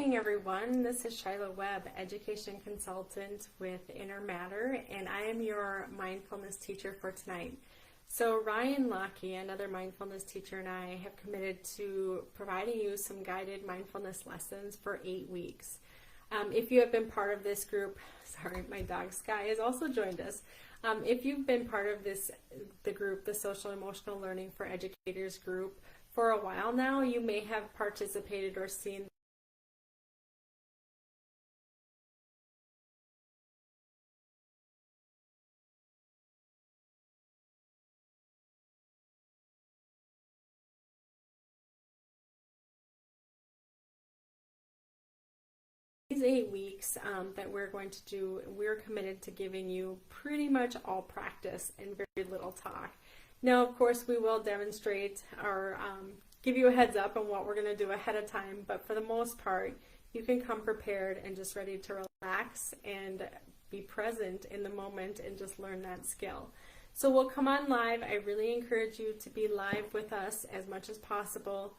Good morning, everyone. This is Shiloh Webb, Education Consultant with Inner Matter, and I am your mindfulness teacher for tonight. So Ryan Lockey, another mindfulness teacher, and I have committed to providing you some guided mindfulness lessons for 8 weeks. If you have been part of this group, sorry, my dog Sky has also joined us. If you've been part of the group, the Social Emotional Learning for Educators group, for a while now, you may have participated or seen these 8 weeks that we're going to do. We're committed to giving you pretty much all practice and very little talk. Now, of course, we will demonstrate or give you a heads up on what we're going to do ahead of time, but for the most part, you can come prepared and just ready to relax and be present in the moment and just learn that skill. So we'll come on live. I really encourage you to be live with us as much as possible.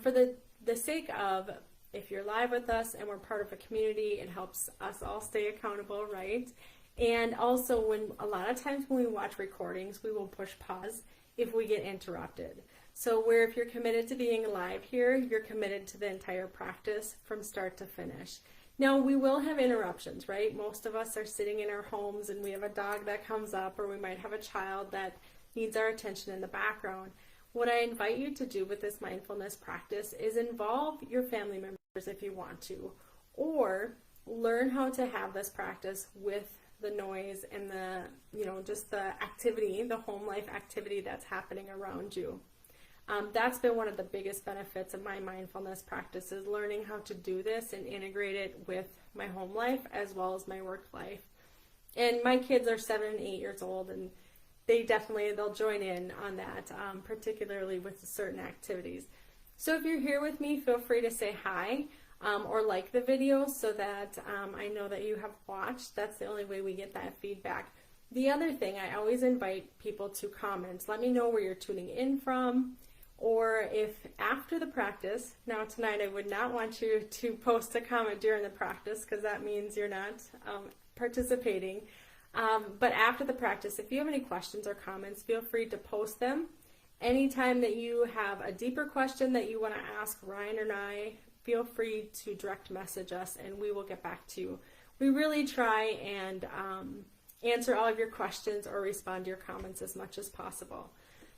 For the sake of, if you're live with us and we're part of a community, it helps us all stay accountable, right? And also, when a lot of times when we watch recordings, we will push pause if we get interrupted. So where if you're committed to being live here, you're committed to the entire practice from start to finish. Now, we will have interruptions, right? Most of us are sitting in our homes and we have a dog that comes up, or we might have a child that needs our attention in the background. What I invite you to do with this mindfulness practice is involve your family members if you want to, or learn how to have this practice with the noise and the, just the activity, the home life activity that's happening around you. That's been one of the biggest benefits of my mindfulness practice, is learning how to do this and integrate it with my home life as well as my work life. And my kids are 7 and 8 years old, and they'll join in on that, particularly with certain activities. So if you're here with me, feel free to say hi or like the video so that I know that you have watched. That's the only way we get that feedback. The other thing, I always invite people to comment. Let me know where you're tuning in from, or if after the practice. Now tonight I would not want you to post a comment during the practice, because that means you're not participating. But after the practice, if you have any questions or comments, feel free to post them. Anytime that you have a deeper question that you want to ask Ryan or I, feel free to direct message us and we will get back to you. We really try and answer all of your questions or respond to your comments as much as possible.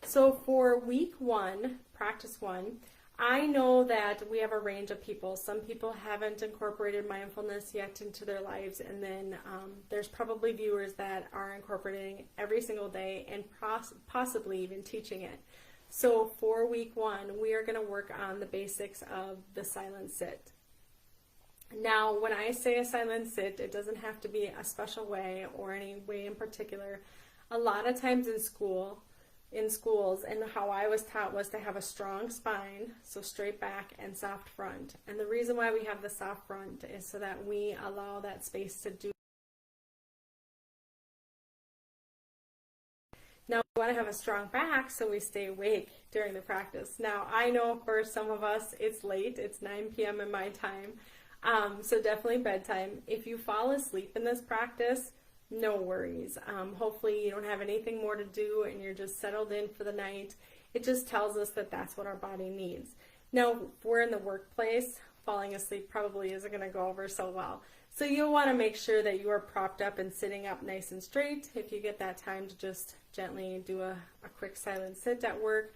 So for week 1, practice 1, I know that we have a range of people. Some people haven't incorporated mindfulness yet into their lives, and then there's probably viewers that are incorporating every single day and possibly even teaching it. So for week 1, we are going to work on the basics of the silent sit. Now, when I say a silent sit, it doesn't have to be a special way or any way in particular. A lot of times in schools, and how I was taught was to have a strong spine, so straight back and soft front. And the reason why we have the soft front is so that we allow that space to do. Now, we want to have a strong back so we stay awake during the practice. Now, I know for some of us it's late, it's 9 p.m. in my time, so definitely bedtime. If you fall asleep in this practice, no worries. Hopefully you don't have anything more to do and you're just settled in for the night. It just tells us that that's what our body needs. Now, if we're in the workplace, falling asleep probably isn't going to go over so well. So you'll want to make sure that you are propped up and sitting up nice and straight. If you get that time to just gently do a quick silent sit at work,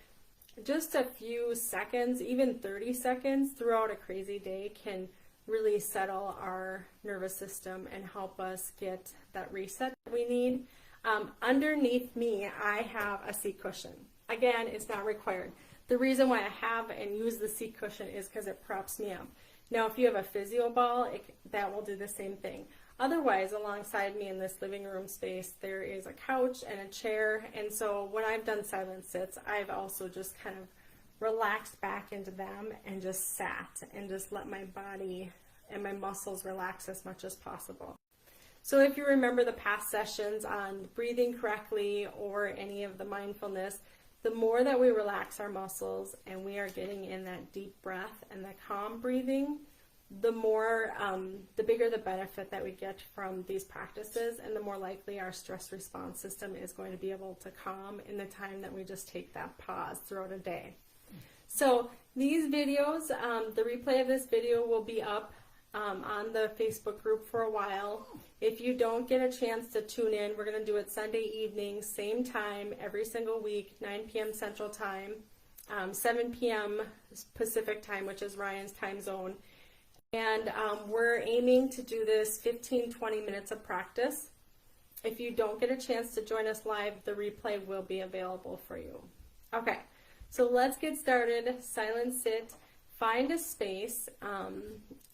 just a few seconds, even 30 seconds throughout a crazy day can really settle our nervous system and help us get that reset that we need. Underneath me, I have a seat cushion. Again, it's not required. The reason why I have and use the seat cushion is because it props me up. Now, if you have a physio ball, that will do the same thing. Otherwise, alongside me in this living room space, there is a couch and a chair. And so when I've done silent sits, I've also just kind of relaxed back into them and just sat and just let my body and my muscles relax as much as possible. So if you remember the past sessions on breathing correctly or any of the mindfulness, the more that we relax our muscles and we are getting in that deep breath and the calm breathing, the bigger the benefit that we get from these practices, and the more likely our stress response system is going to be able to calm in the time that we just take that pause throughout a day. So these videos, the replay of this video will be up on the Facebook group for a while. If you don't get a chance to tune in, we're going to do it Sunday evening, same time, every single week, 9 p.m. Central Time, 7 p.m. Pacific Time, which is Ryan's time zone. And we're aiming to do this 15-20 minutes of practice. If you don't get a chance to join us live, the replay will be available for you. Okay, so let's get started. Silent sit. Find a space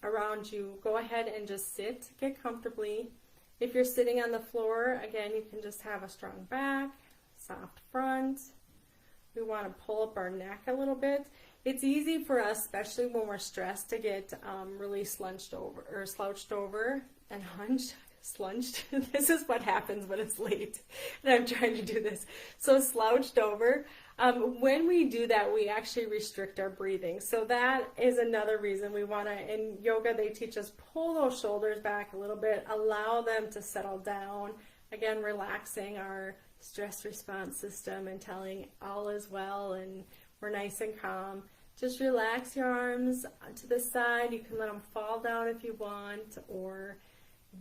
around you. Go ahead and just sit. Get comfortably. If you're sitting on the floor, again, you can just have a strong back, soft front. We want to pull up our neck a little bit. It's easy for us, especially when we're stressed, to get really slouched over and hunched. Slunched. This is what happens when it's late and I'm trying to do this. So slouched over. When we do that, we actually restrict our breathing. So that is another reason we want to, in yoga, they teach us pull those shoulders back a little bit, allow them to settle down. Again, relaxing our stress response system and telling all is well and we're nice and calm. Just relax your arms to the side. You can let them fall down if you want, or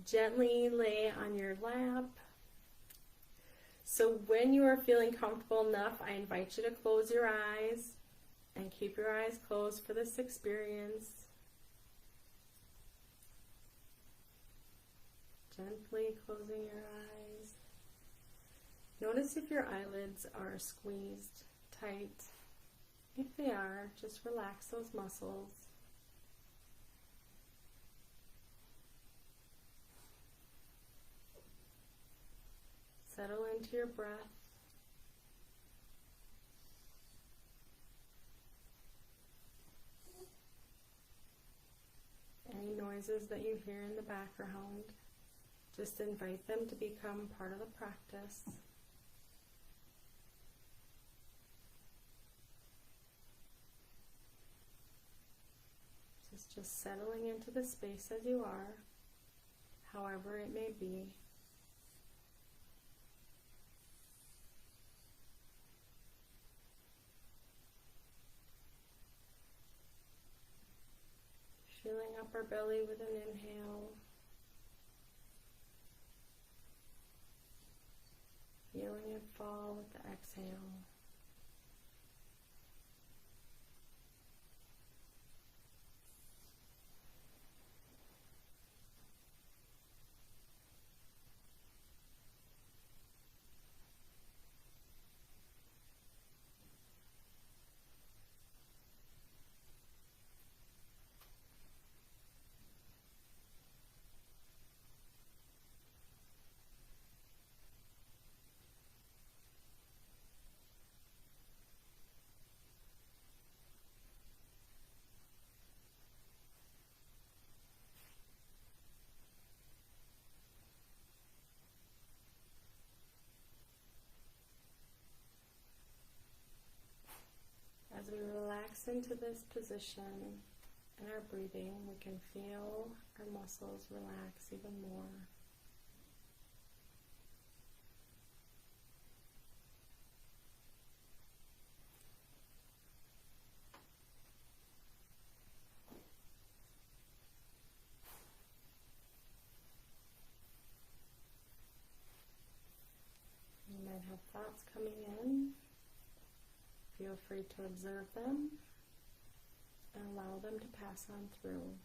gently lay on your lap. So when you are feeling comfortable enough, I invite you to close your eyes and keep your eyes closed for this experience. Gently closing your eyes. Notice if your eyelids are squeezed tight. If they are, just relax those muscles. Settle into your breath. Any noises that you hear in the background, just invite them to become part of the practice. Just settling into the space as you are, however it may be. Filling up our belly with an inhale. Feeling it fall with the exhale. As we relax into this position and our breathing, we can feel our muscles relax even more. You might have thoughts coming in. Feel free to observe them and allow them to pass on through.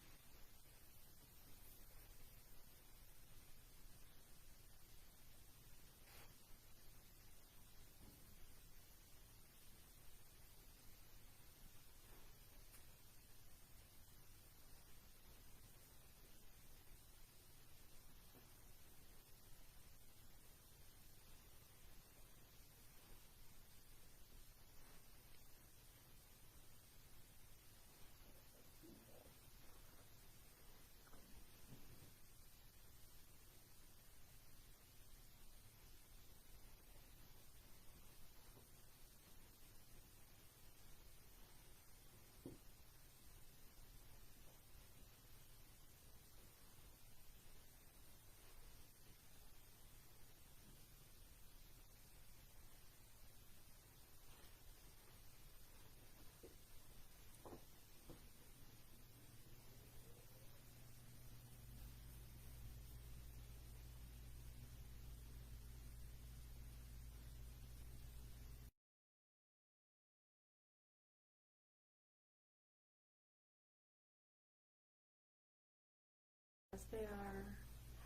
they are,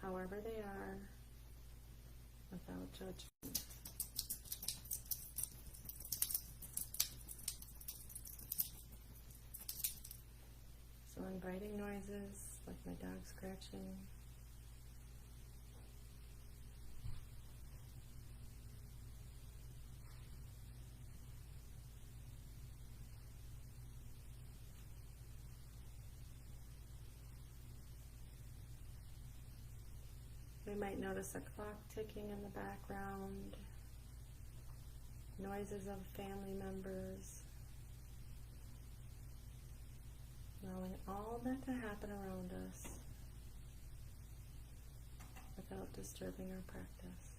however they are, without judgment. So inviting noises like my dog scratching. We might notice a clock ticking in the background, noises of family members, allowing all that to happen around us without disturbing our practice.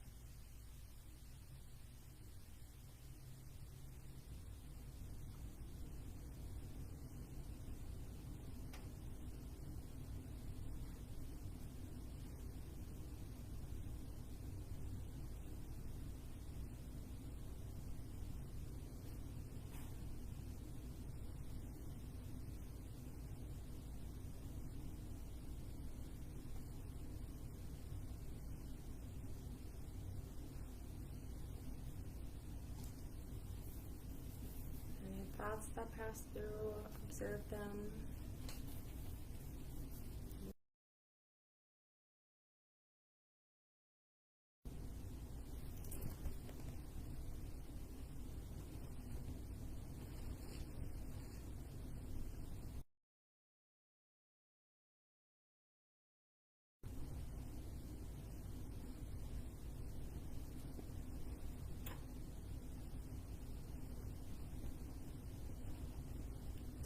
Thoughts that pass through, observe them.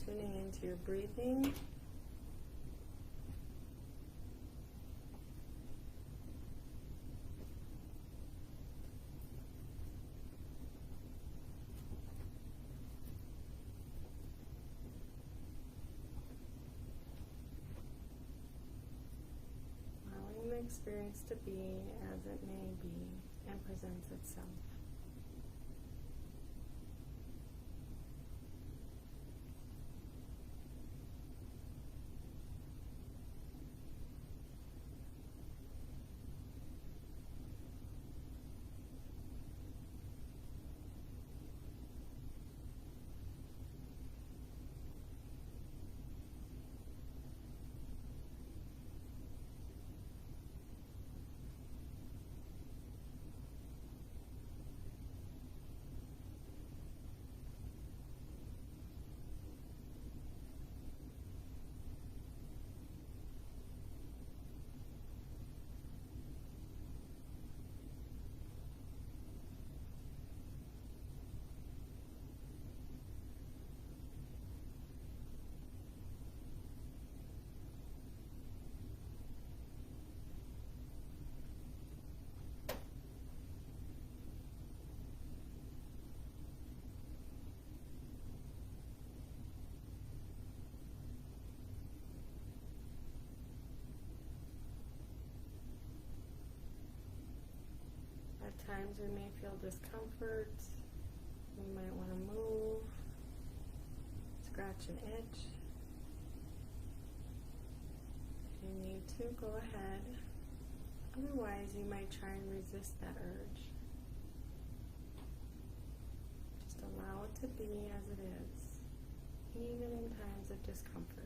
Tuning into your breathing. Allowing the experience to be as it may be and presents itself. At times we may feel discomfort. We might want to move, scratch an itch. If you need to, go ahead. Otherwise, you might try and resist that urge. Just allow it to be as it is, even in times of discomfort.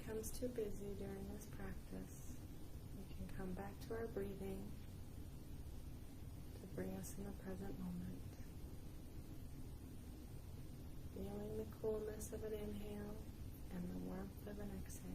becomes too busy during this practice, we can come back to our breathing to bring us in the present moment. Feeling the coolness of an inhale and the warmth of an exhale.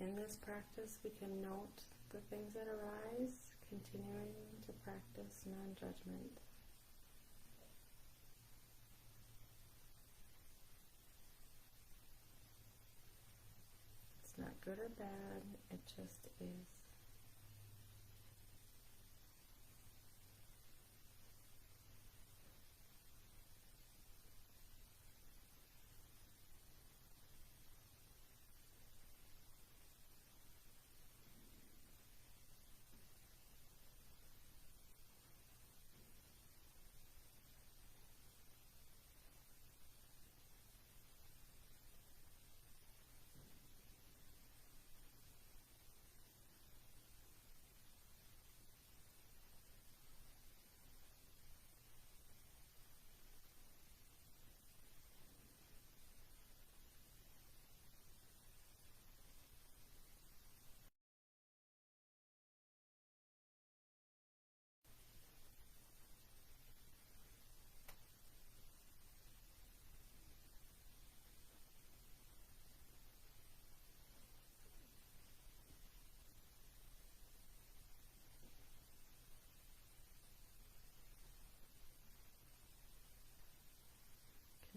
In this practice, we can note the things that arise, continuing to practice non-judgment. It's not good or bad, it just is.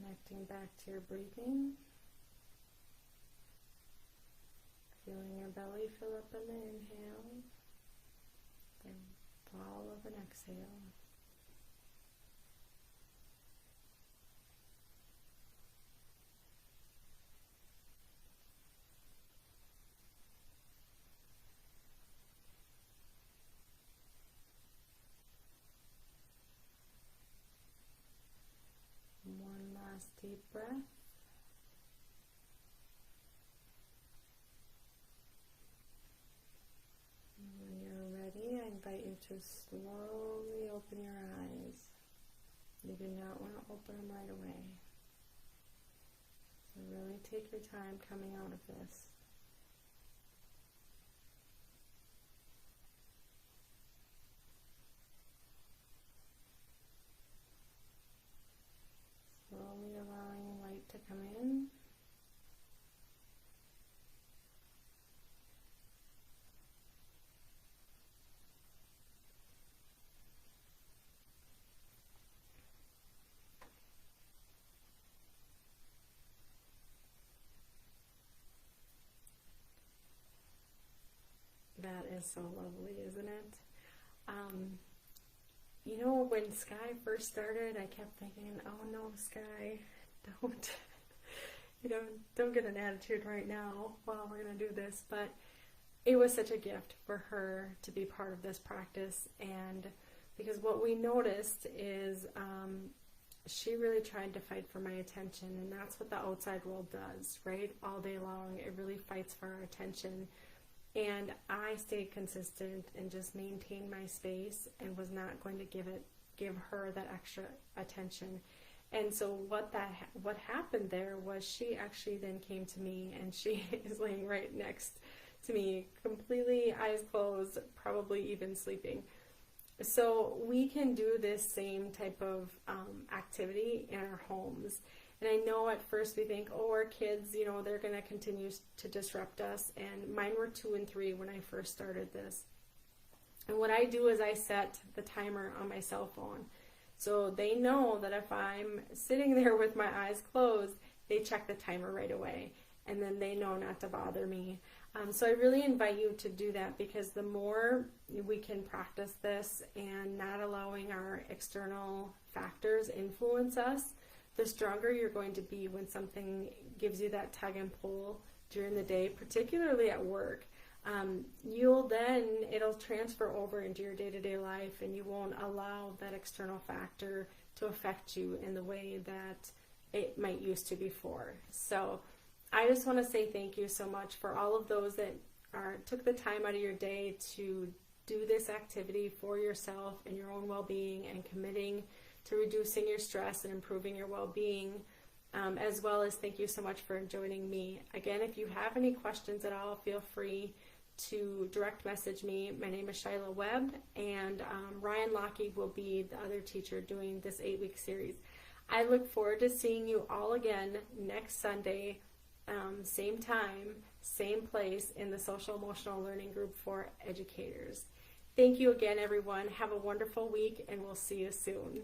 Connecting back to your breathing, feeling your belly fill up in the inhale, then fall of an exhale. One last deep breath. And when you're ready, I invite you to slowly open your eyes. You do not want to open them right away. So really take your time coming out of this. Slowly allowing light to come in. That is so lovely, isn't it? You know, when Sky first started, I kept thinking, oh no, Sky, don't. don't get an attitude right now while we're going to do this, but it was such a gift for her to be part of this practice. And because what we noticed is she really tried to fight for my attention, and that's what the outside world does, right? All day long, it really fights for our attention. And I stayed consistent and just maintained my space and was not going to give her that extra attention. And so what happened there was she actually then came to me, and she is laying right next to me, completely eyes closed, probably even sleeping. So we can do this same type of activity in our homes. And I know at first we think, oh, our kids, they're going to continue to disrupt us. And mine were 2 and 3 when I first started this. And what I do is I set the timer on my cell phone. So they know that if I'm sitting there with my eyes closed, they check the timer right away. And then they know not to bother me. So I really invite you to do that, because the more we can practice this and not allowing our external factors influence us, the stronger you're going to be when something gives you that tug and pull during the day, particularly at work. It'll transfer over into your day-to-day life, and you won't allow that external factor to affect you in the way that it might used to before. So I just want to say thank you so much for all of those that took the time out of your day to do this activity for yourself and your own well-being, and committing to reducing your stress and improving your well-being, as well as thank you so much for joining me. Again, if you have any questions at all, feel free to direct message me. My name is Shyla Webb, and Ryan Lockey will be the other teacher doing this 8-week series. I look forward to seeing you all again next Sunday, same time, same place, in the Social Emotional Learning Group for Educators. Thank you again, everyone. Have a wonderful week, and we'll see you soon.